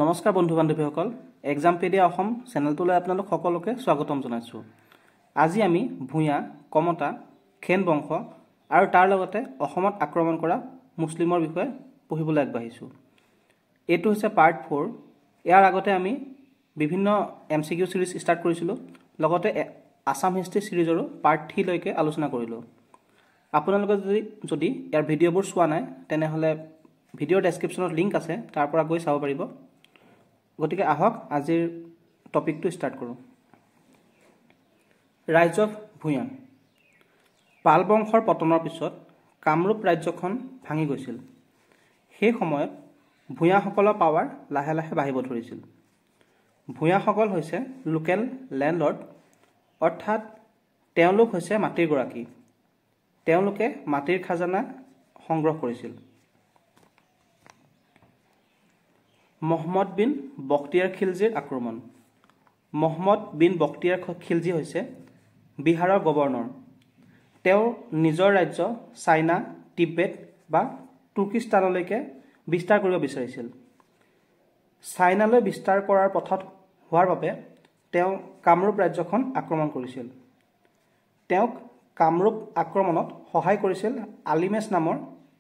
নমস্কাৰ বন্ধু বান্ধৱীসকল এক্সামপেডিয়া অসম চেনেলটোলৈ আপোনালোক সকলোকে স্বাগতম জনাইছোঁ। আজি আমি ভূঞা, কমতা, খেন বংশ আৰু তাৰ লগতে অসমত আক্ৰমণ কৰা মুছলিমৰ বিষয়ে পঢ়িবলৈ আগবাঢ়িছোঁ। এইটো হৈছে পাৰ্ট 4। ইয়াৰ আগতে আমি বিভিন্ন MCQ সিৰিজ ষ্টাৰ্ট কৰিছিলোঁ, লগতে আসাম হিষ্ট্ৰী সিৰিজৰো পাৰ্ট 3 লৈকে আলোচনা কৰিলোঁ। আপোনালোকে যদি ইয়াৰ ভিডিঅ'বোৰ চোৱা নাই তেনেহ'লে ভিডিঅ'ৰ ডেছক্ৰিপশ্যনত লিংক আছে, তাৰ পৰা গৈ চাব পাৰিব। গতিকে আহক আজিৰ টপিকটো ষ্টাৰ্ট কৰোঁ। ৰাইজ অফ ভূঞা। পাল বংশৰ পতনৰ পিছত কামৰূপ ৰাজ্যখন ভাঙি গৈছিল। সেই সময়ত ভূঞাসকলৰ পাৱাৰ লাহে লাহে বাঢ়িব ধৰিছিল। ভূঞাসকল হৈছে লোকেল লেণ্ডলৰ্ড, অৰ্থাৎ তেওঁলোক হৈছে মাটিৰ গৰাকী। তেওঁলোকে মাটিৰ খাজানা সংগ্ৰহ কৰিছিল। মহম্মদ বিন বখতিয়াৰ খিলজীৰ আক্ৰমণ। মহম্মদ বিন বখতিয়াৰ খিলজী হৈছে বিহাৰৰ গৱৰ্ণৰ। তেওঁ নিজৰ ৰাজ্য চাইনা, তিব্বেত বা তুৰ্কিস্তানলৈকে বিস্তাৰ কৰিব বিচাৰিছিল। চাইনালৈ বিস্তাৰ কৰাৰ পথত হোৱাৰ বাবে তেওঁ কামৰূপ ৰাজ্যখন আক্ৰমণ কৰিছিল। তেওঁক কামৰূপ আক্ৰমণত সহায় কৰিছিল আলিমেছ নামৰ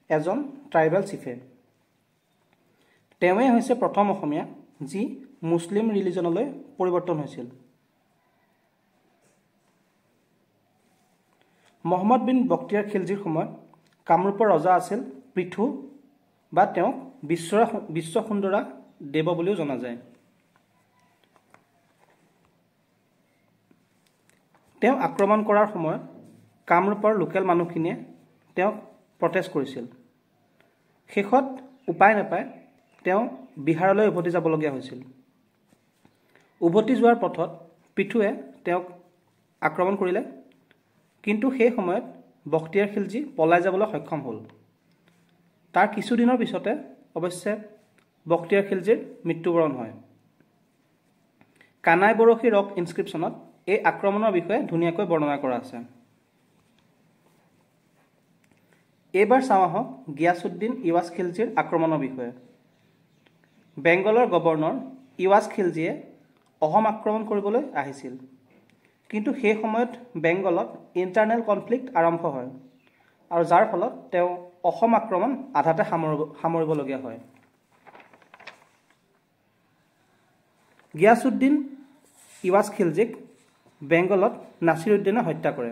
এজন ট্ৰাইবেল চিফে। তেওঁৱেই হৈছে প্ৰথম অসমীয়া যি মুছলিম ৰিলিজনলৈ পৰিৱৰ্তন হৈছিল। মহম্মদ বিন বখতিয়াৰ খিলজীৰ সময়ত কামৰূপৰ ৰজা আছিল পৃথু, বা তেওঁক বিশ্ব সুন্দৰা দেৱ বুলিও জনা যায়। তেওঁ আক্ৰমণ কৰাৰ সময়ত কামৰূপৰ লোকেল মানুহখিনিয়ে তেওঁক প্ৰটেষ্ট কৰিছিল। শেষত উপায় নাপায় তেওঁ বিহাৰলৈ উভতি যাবলগীয়া হৈছিল। উভতি যোৱাৰ পথত পৃথুৱে তেওঁক আক্ৰমণ কৰিলে, কিন্তু সেই সময়ত বখতিয়াৰ খিলজী পলাই যাবলৈ সক্ষম হ'ল। তাৰ কিছুদিনৰ পিছতে অৱশ্যে বখতিয়াৰ খিলজীৰ মৃত্যুবৰণ হয়। কানাই বৰশী ৰক ইনস্ক্ৰিপশ্যনত এই আক্ৰমণৰ বিষয়ে ধুনীয়াকৈ বৰ্ণনা কৰা আছে। এইবাৰ চাওঁ আহক গিয়াছুদ্দিন ইৱাজ খিলজীৰ আক্ৰমণৰ বিষয়ে। বেংগলৰ গৱৰ্ণৰ ইৱাজ খিলজীয়ে অসম আক্ৰমণ কৰিবলৈ আহিছিল, কিন্তু সেই সময়ত বেংগলত ইণ্টাৰনেল কনফ্লিক্ট আৰম্ভ হয়, আৰু যাৰ ফলত তেওঁ অসম আক্ৰমণ আধাতে সামৰিবলগীয়া হয়। গিয়াছুদ্দিন ইৱাজ খিলজীক বেংগলত নাছিৰুদ্দিনে হত্যা কৰে,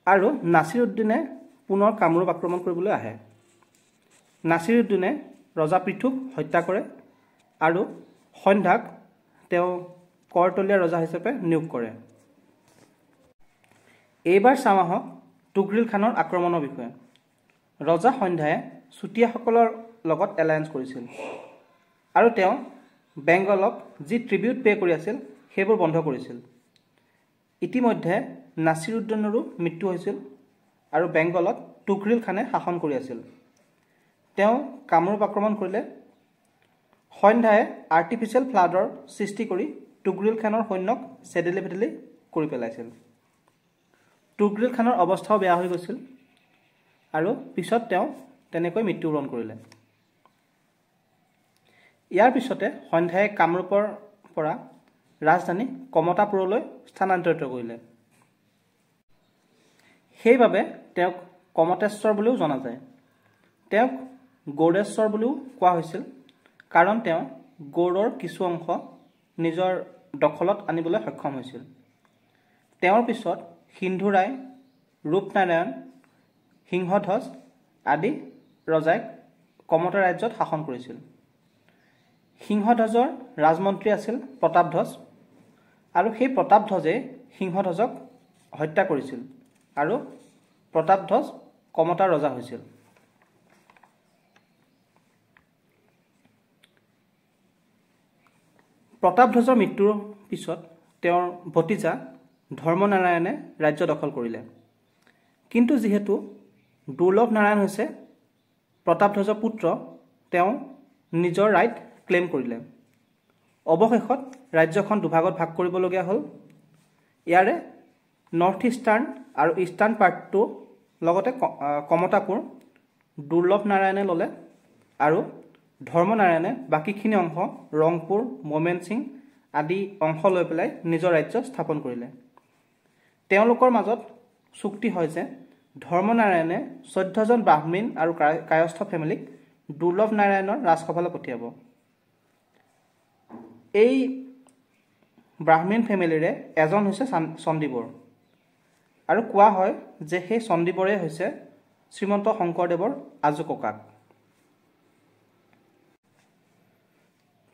আৰু নাছিৰুদ্দিনে পুনৰ কামৰূপ আক্ৰমণ কৰিবলৈ আহে। নাছিৰুদ্দিনে ৰজা পৃথুক হত্যা কৰে আৰু সন্ধ্যাক তেওঁ কৰতলীয়া ৰজা হিচাপে নিয়োগ কৰে। এইবাৰ চাওঁ আহক তুঘ্ৰীল খানৰ আক্ৰমণৰ বিষয়ে। ৰজা সন্ধ্যায়ে চুতীয়াসকলৰ লগত এলায়েন্স কৰিছিল, আৰু তেওঁ বেংগলক যি ট্ৰিবিউট পে' কৰি আছিল সেইবোৰ বন্ধ কৰিছিল। ইতিমধ্যে নাছিৰুদ্দিনৰো মৃত্যু হৈছিল, আৰু বেংগলত তুঘ্ৰীল খানে শাসন কৰি আছিল। তেওঁ কামৰূপ আক্ৰমণ কৰিলে। সন্ধ্যায়ে আৰ্টিফিচিয়েল ফ্লাডৰ সৃষ্টি কৰি তুঘ্ৰীল খানৰ সৈন্যক চেদেলি ভেদেলি কৰি পেলাইছিল। তুঘ্ৰীল খানৰ অৱস্থাও বেয়া হৈ গৈছিল, আৰু পিছত তেওঁ তেনেকৈ মৃত্যুবৰণ কৰিলে। ইয়াৰ পিছতে সন্ধ্যায়ে কামৰূপৰ পৰা ৰাজধানী কমতাপুৰলৈ স্থানান্তৰিত কৰিলে। সেইবাবে তেওঁক কমতেশ্বৰ বুলিও জনা যায়। তেওঁক গৌড়েশ্বৰ বুলিও কোৱা হৈছিল, কাৰণ তেওঁ গৌড়ৰ কিছু অংশ নিজৰ দখলত আনিবলৈ সক্ষম হৈছিল। তেওঁৰ পিছত সিন্ধুৰায়, ৰূপনাৰায়ণ, সিংহধ্বজ আদি ৰজাই কমতা ৰাজ্যত শাসন কৰিছিল। সিংহধ্বজৰ ৰাজমন্ত্ৰী আছিল প্ৰতাপধ্বজ, আৰু সেই প্ৰতাপধ্বজে সিংহধ্বজক হত্যা কৰিছিল, আৰু প্ৰতাপধ্বজ কমতাৰ ৰজা হৈছিল। প্ৰতাপধ্বজৰ মৃত্যুৰ পিছত তেওঁৰ ভতিজা ধৰ্মনাৰায়ণে ৰাজ্য দখল কৰিলে, কিন্তু যিহেতু দুৰ্লভ নাৰায়ণ হৈছে প্ৰতাপধ্বজৰ পুত্ৰ, তেওঁ নিজৰ ৰাইট ক্লেইম কৰিলে। অৱশেষত ৰাজ্যখন দুভাগত ভাগ কৰিবলগীয়া হ'ল। ইয়াৰে নৰ্থ ইষ্টাৰ্ণ আৰু ইষ্টাৰ্ণ পাৰ্টটো লগতে কমতাপুৰ দুৰ্লভ নাৰায়ণে ল'লে, আৰু ধৰ্মনাৰায়ণে বাকীখিনি অংশ ৰংপুৰ, মোমেনসিং আদি অংশ লৈ পেলাই নিজৰ ৰাজ্য স্থাপন কৰিলে। তেওঁলোকৰ মাজত চুক্তি হয় যে ধৰ্মনাৰায়ণে 14জন ব্ৰাহ্মণ আৰু কায়স্থ ফেমিলিক দুৰ্লভ নাৰায়ণৰ ৰাজসভালৈ পঠিয়াব। এই ব্ৰাহ্মণ ফেমিলিৰে এজন হৈছে চণ্ডীবৰ আৰু কোৱা হয় যে সেই চণ্ডীবৰে হৈছে শ্ৰীমন্ত শংকৰদেৱৰ আজু ককাক।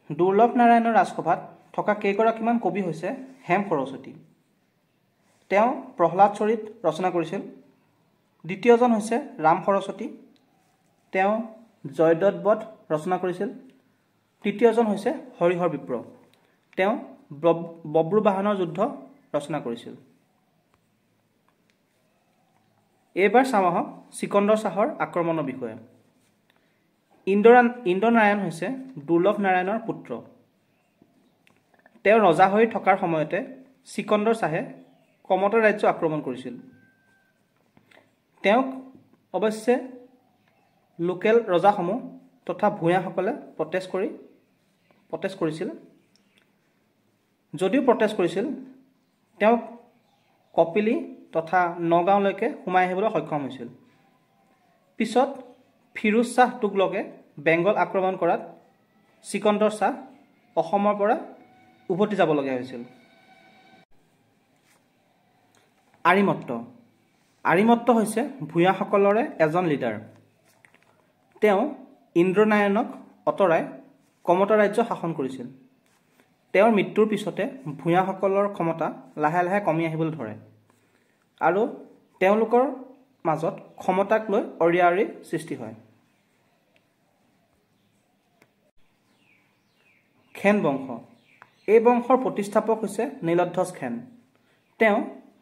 দুৰ্লভ নাৰায়ণৰ ৰাজসভাত থকা কেইগৰাকীমান কবি হৈছে হেম সৰস্বতী। তেওঁ প্ৰহ্লাদ চৰিত ৰচনা কৰিছিল। দ্বিতীয়জন হৈছে ৰাম সৰস্বতী। তেওঁ জয়দ্ৰত বধ ৰচনা কৰিছিল। তৃতীয়জন হৈছে হৰিহৰ বিপ্ৰ। তেওঁ বব্ৰুবাহনৰ যুদ্ধ ৰচনা কৰিছিল। এইবাৰ চাওঁ আহক চিকন্দৰ শ্বাহৰ আক্ৰমণৰ বিষয়ে। ইন্দ্ৰনাৰায়ণ হৈছে দুৰ্লভ নাৰায়ণৰ পুত্ৰ। তেওঁ ৰজা হৈ থকাৰ সময়তে চিকন্দৰ শ্বাহে কমতা ৰাজ্য আক্ৰমণ কৰিছিল। তেওঁক অৱশ্যে লোকেল ৰজাসমূহ তথা ভূঞাসকলে প্ৰটেষ্ট কৰিছিল। যদিও প্ৰটেষ্ট কৰিছিল, তেওঁক কপিলী তথা নগাঁওলৈকে সোমাই আহিবলৈ সক্ষম হৈছিল। পিছত ফিৰোজ শ্বাহ তুগলকে বেংগল আক্ৰমণ কৰাত চিকন্দৰ শ্বাহ অসমৰ পৰা উভতি যাবলগীয়া হৈছিল। আৰিমত্ত হৈছে ভূঞাসকলৰে এজন লিডাৰ। তেওঁ ইন্দ্ৰনাৰায়ণক আঁতৰাই কমতা ৰাজ্য শাসন কৰিছিল। তেওঁৰ মৃত্যুৰ পিছতে ভূঞাসকলৰ ক্ষমতা লাহে লাহে কমি আহিবলৈ ধৰে আৰু তেওঁলোকৰ মাজত ক্ষমতাক লৈ অৰিয়াৰিৰ সৃষ্টি হয়। খেন বংশ। এই বংশৰ প্ৰতিষ্ঠাপক হৈছে নীলধ্বজ খেন। তেওঁ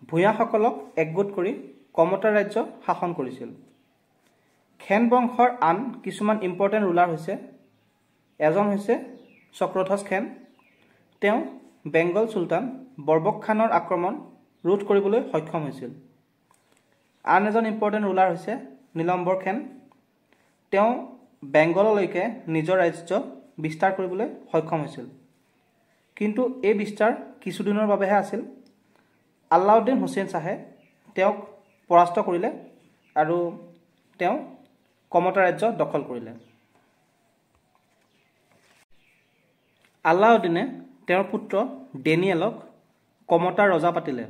ভূঞাসকলক একগোট কৰি কমতা ৰাজ্য শাসন কৰিছিল। খেন বংশৰ আন কিছুমান ইম্পৰ্টেণ্ট ৰুলাৰ হৈছে এজন হৈছে চক্ৰধ্বজ খেন। তেওঁ বেংগল চুলতান বৰবক খানৰ আক্ৰমণ ৰোধ কৰিবলৈ সক্ষম হৈছিল। আন এজন ইম্পৰ্টেণ্ট ৰুলাৰ হৈছে নীলম্বৰ খেন। তেওঁ বেংগললৈকে নিজৰ ৰাজ্য বিস্তাৰ কৰিবলৈ সক্ষম হৈছিল, কিন্তু এই বিস্তাৰ কিছুদিনৰ বাবেহে আছিল। আলাউদ্দিন হুছেইন শ্বাহে তেওঁক পৰাস্ত কৰিলে আৰু তেওঁ কমতা ৰাজ্য দখল কৰিলে। আলাউদ্দিনে তেওঁৰ পুত্ৰ ডেনিয়েলক কমতাৰ ৰজা পাতিলে।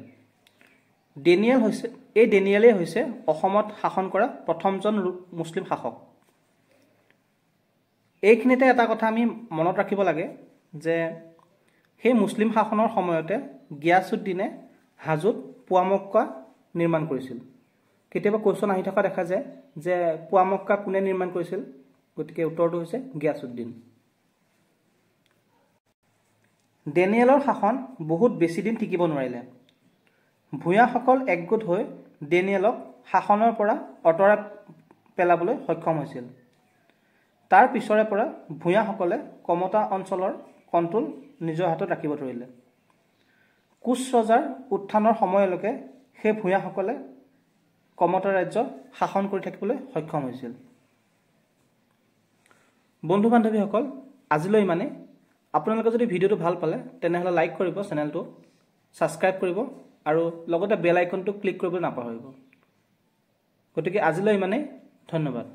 ডেনিয়েলেই হৈছে অসমত শাসন কৰা প্ৰথমজন মুছলিম শাসক। এইখিনিতে এটা কথা আমি মনত ৰাখিব লাগে যে সেই মুছলিম শাসনৰ সময়তে গিয়াছুদ্দিনে হাজোত পুৱামক্কা নিৰ্মাণ কৰিছিল। কেতিয়াবা কুৱেশ্যন আহি থকা দেখা যায় যে পুৱামক্কা কোনে নিৰ্মাণ কৰিছিল, গতিকে উত্তৰটো হৈছে গিয়াছুদ্দিন। ডেনিয়েলৰ শাসন বহুত বেছি দিন টিকিব নোৱাৰিলে। ভূঞাসকল একগোট হৈ ডেনিয়েলক শাসনৰ পৰা আঁতৰাই পেলাবলৈ সক্ষম হৈছিল। তাৰ পিছৰে পৰা ভূঞাসকলে কমতা অঞ্চলৰ কণ্ট্ৰল নিজৰ হাতত ৰাখিব ধৰিলে। কোচ ৰজাৰ উত্থানৰ সময়লৈকে সেই ভূঞাসকলে কমতা ৰাজ্য শাসন কৰি থাকিবলৈ সক্ষম হৈছিল। বন্ধু বান্ধৱীসকল, আজিলৈ ইমানেই। আপোনালোকে যদি ভিডিঅ'টো ভাল পালে তেনেহ'লে লাইক কৰিব, চেনেলটো ছাবস্ক্ৰাইব কৰিব আৰু লগতে বেল আইকনটো ক্লিক কৰিবলৈ নাপাহৰিব। গতিকে আজিলৈ ইমানেই। ধন্যবাদ।